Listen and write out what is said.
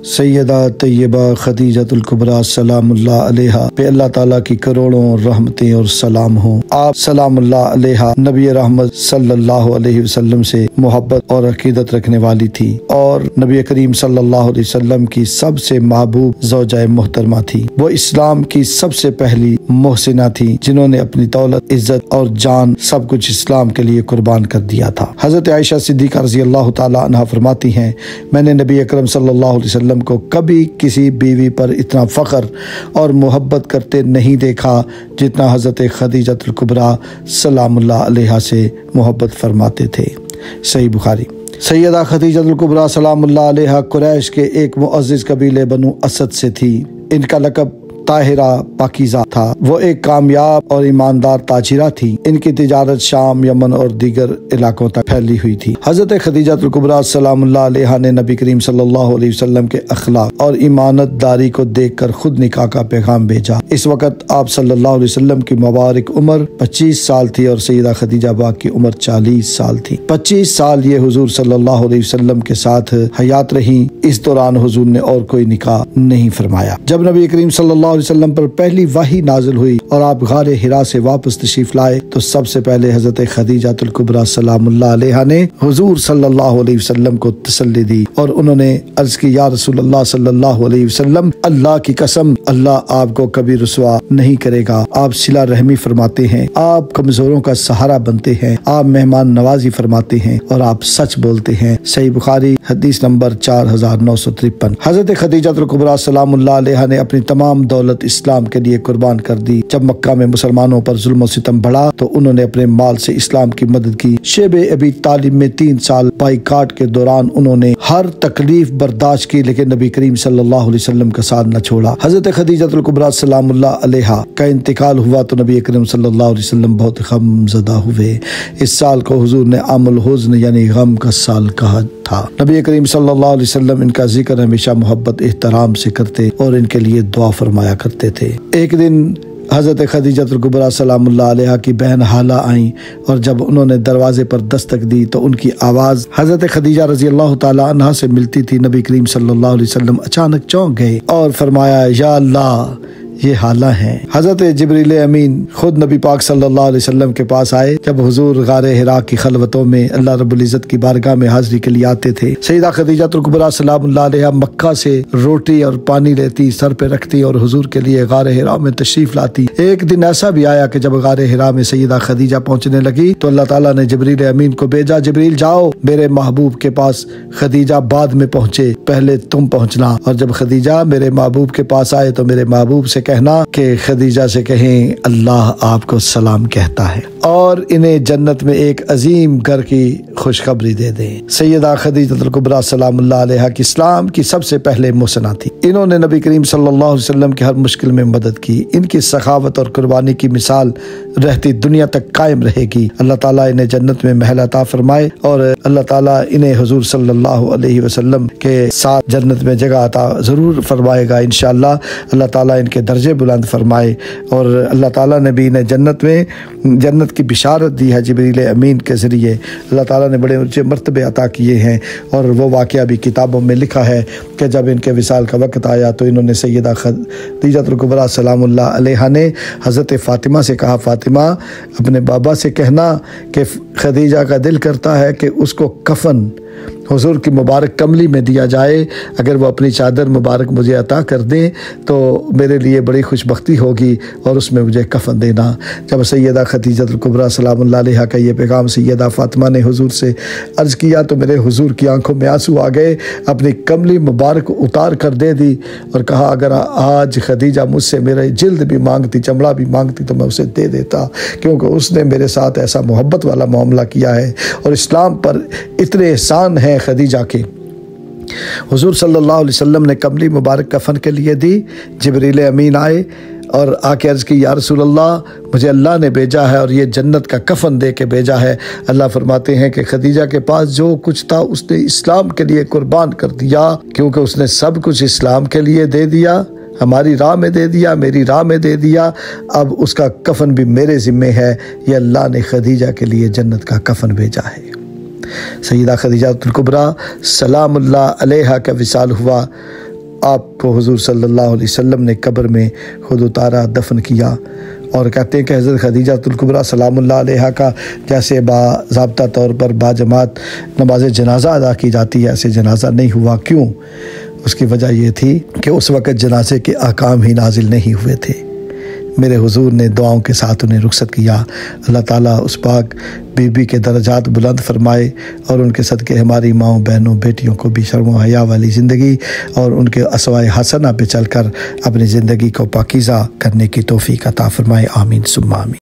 सैयदा तैयबा खदीजतुल कुबरा सलामुल्लाह अलैहा पे अल्लाह ताला की करोड़ों रहमतें और सलाम हो। आप सलामुल्लाह अलैहा नबी रहमत सल्लल्लाहु अलैहि वसल्लम से मोहब्बत और अकीदत रखने वाली थी और नबी करीम सल्लल्लाहु अलैहि वसल्लम की सबसे महबूब ज़ौजाए मोहतरमा थी। वो इस्लाम की सबसे पहली मोहसिना थी जिन्होंने अपनी दौलत, इज्जत और जान सब कुछ इस्लाम के लिए कुर्बान कर दिया था। हजरत आयशा सिद्दीक़ा रज़ी अल्लाह ताला अन्हा फरमाती हैं, मैंने नबी अकरम सल्लल्लाहु अलैहि वसल्लम को कभी किसी बीवी पर इतना फ़ख्र और मोहब्बत करते नहीं देखा जितना हज़रत खदीजतुल कुबरा सलामुल्लाह अलैहा से मोहब्बत फरमाते थे। सही बुखारी। सैयदा खदीजतुल कुबरा सलामुल्लाह अलैहा कुरैश के एक मुअज़्ज़िज़ कबीले बनु असद से थी। इनका लक़ब ताहिरा पाकीज़ा था। वो एक कामयाब और ईमानदार ताजिरा थी। इनकी तिजारत शाम, यमन और दीगर इलाकों तक फैली हुई थी। हज़रत खदीजतुल कुबरा सलामुल्लाह अलैहा ने नबी करीम सल्लल्लाहु अलैहि वसल्लम के अखलाक और ईमानतदारी को देखकर खुद निकाह का पैगाम भेजा। इस वक्त आप सल्लल्लाहु अलैहि वसल्लम की मुबारक उम्र 25 साल थी और सैयदा खदीजा बाग की उम्र 40 साल थी। 25 साल ये हुजूर सल्लल्लाहु अलैहि वसल्लम के साथ हयात रही। इस दौरान हुजूर ने और कोई निकाह नहीं फरमाया। जब नबी करीम सल्लल्लाहु अलैहि वसल्लम पर पहली वही नाजिल हुई और आप गारे हिरा से वापस तशरीफ लाए तो सबसे पहले हजरत खदीजतुल कुबरा सलामुल्लाह अलैहा ने हुजूर सल्लल्लाहु अलैहि वसल्लम को तसल्ली दी और उन्होंने अर्ज की, या रसूलल्लाह सल्लल्लाहु अलैहि वसल्लम, अल्लाह की कसम, अल्लाह आपको कभी रुसवा नहीं करेगा। आप सिला रहमी फरमाते हैं, आप कमजोरों का सहारा बनते हैं, आप मेहमान नवाजी फरमाते हैं और आप सच बोलते हैं। सही बुखारी हदीस नंबर 4953। हजरत खदीजतुल कुबरा सलामुल्लाह अलैहा ने अपनी तमाम दौलत इस्लाम के लिए कुर्बान कर दी। जब मक्का में मुसलमानों पर जुल्म और सितम बढ़ा तो उन्होंने अपने माल से इस्लाम की मदद की। शेबे अबी तालिब में 3 साल बाइकाट के दौरान उन्होंने हर तकलीफ बर्दाश्त की लेकिन नबी करीम सल्लल्लाहु अलैहि वसल्लम का साथ न छोड़ा। हजरत खदीजतुल कुबरा सलामुल्लाह अलैहा का इंतकाल हुआ तो नबी करीम सल्लल्लाहु अलैहि वसल्लम बहुत गमज़दा हुए। इस साल को हुजूर ने आमुल हुज़्न यानी गम का साल कहा था। नबी करीम सल्लल्लाहु अलैहि वसल्लम इनका जिक्र हमेशा मोहब्बत एहतराम से करते और इनके लिए दुआ फरमाया करते थे। एक दिन हज़रत खदीजतुल कुबरा सलामुल्लाह अलैहा की बहन हाला आई और जब उन्होंने दरवाजे पर दस्तक दी तो उनकी आवाज़ हज़रत खदीजा रज़ी अल्लाह ताला अन्हा से मिलती थी। नबी करीम सल्लल्लाहु अलैहि वसल्लम अचानक चौंक गए और फरमाया, या अल्लाह, ये हाला हैं। हजरत जिब्रील अमीन खुद नबी पाक सल्लल्लाहु अलैहि वसल्लम के पास आए जब हुजूर गारे हिरा की खलवतों में अल्लाह रब्बुल इज्जत की बारगाह में हाजिरी के लिए आते थे। सैयदा खदीजतुल कुबरा सलामुल्लाह अलैहा मक्का से रोटी और पानी लेती, सर पे रखती और हुजूर के लिए गारे हिरा में तशरीफ लाती। एक दिन ऐसा भी आया कि जब गारे हिरा में सैयदा खदीजा पहुंचने लगी तो अल्लाह ताला ने जिब्रील अमीन को भेजा, जिब्रील जाओ मेरे महबूब के पास। खदीजा बाद में पहुंचे, पहले तुम पहुंचना। और जब खदीजा मेरे महबूब के पास आए तो मेरे महबूब से कहना कि खदीजा से कहें अल्लाह आपको सलाम कहता है और इन्हें जन्नत में एक अजीम घर की खुशखबरी दे दें। सैयदा खदीजतुल कुबरा सलामुल्लाह अलैहा की इस्लाम की सबसे पहले मुसना थी। इन्होंने नबी करीम सल्लल्लाहु अलैहि वसल्लम की हर मुश्किल में मदद की। इनकी सखावत और कुर्बानी की मिसाल रहती दुनिया तक कायम रहेगी। अल्लाह ताला इन्हें जन्नत में महल अता फरमाए और अल्लाह ताला इन्हें हुजूर सल्लल्लाहु अलैहि वसल्लम के साथ जन्नत में जगह अता जरूर फरमाएगा इंशाअल्लाह। अल्लाह ताला इनके दर्जे बुलंद फरमाए और अल्लाह ताला ने भी इन्हें जन्नत की बिशारत दी है जिब्रील अमीन के ज़रिए। अल्लाह ताला ने बड़े ऊंचे मर्तबे अता किए हैं और वो वाक़या भी किताबों में लिखा है कि जब इनके विसाल का वक्त आया तो इन्होंने सैयदा खदीजतुल कुबरा सलामुल्लाह अलैहा ने हज़रत फ़ातिमा से कहा, फ़ातिमा अपने बाबा से कहना कि खदीजा का दिल करता है कि उसको कफन हुजूर की मुबारक कमली में दिया जाए। अगर वो अपनी चादर मुबारक मुझे अता कर दें तो मेरे लिए बड़ी खुशबख्ती होगी और उसमें मुझे कफन देना। जब सैयदा खदीजतुल कुबरा सलामुल्लाह अलैहा का ये पैगाम सैयदा फ़ातिमा ने हुजूर से अर्ज़ किया तो मेरे हुजूर की आंखों में आंसू आ गए। अपनी कमली मुबारक उतार कर दे दी और कहा, अगर आज खदीजा मुझसे मेरे जिल्द भी मांगती, चमड़ा भी मांगती तो मैं उसे दे देता, क्योंकि उसने मेरे साथ ऐसा मोहब्बत वाला मामला किया है और इस्लाम पर इतने एहसान है खदीजा के। हुजूर सल्लल्लाहु अलैहि वसल्लम ने कमली मुबारक कफन के लिए दी। जिब्रील अमीन आए और आके अर्ज़ की, या रसूल अल्लाह, मुझे अल्लाह ने भेजा है और ये जन्नत का कफन दे के भेजा है। अल्लाह फरमाते हैं कि खदीजा के पास जो कुछ था उसने इस्लाम के लिए कुर्बान कर दिया, क्योंकि उसने सब कुछ इस्लाम के लिए दे दिया, हमारी राह में दे दिया, मेरी राह में दे दिया। अब उसका कफन भी मेरे ज़िम्मे है। ये अल्लाह ने खदीजा के लिए जन्नत का कफन भेजा है। सैयदा खदीजतुल कुबरा सलामुल्लाह अलैहा का विसाल हुआ आपको हुजूर सल्लल्लाहु अलैहि वसल्लम ने कब्र में खुद उतारा, दफन किया। और कहते हैं कि हज़रत खदीजतुल कुबरा सलामुल्लाह अलैहा का जैसे बाज़ाब्ता तौर पर बाजमात नमाज जनाजा अदा की जाती है, ऐसे जनाजा नहीं हुआ। क्यों? उसकी वजह यह थी कि उस वक़्त जनाजे के अहकाम ही नाजिल नहीं हुए थे। मेरे हुजूर ने दुआओं के साथ उन्हें रुखसत किया। अल्लाह ताला उस पाक बीबी के दर्जात बुलंद फरमाए और उनके सदक़े हमारी माओं, बहनों, बेटियों को भी शर्म व हया वाली ज़िंदगी और उनके असवाए हसना पे चलकर अपनी ज़िंदगी को पाकीज़ा करने की तौफ़ीक़ अता फरमाए। आमीन सुम्मा आमीन।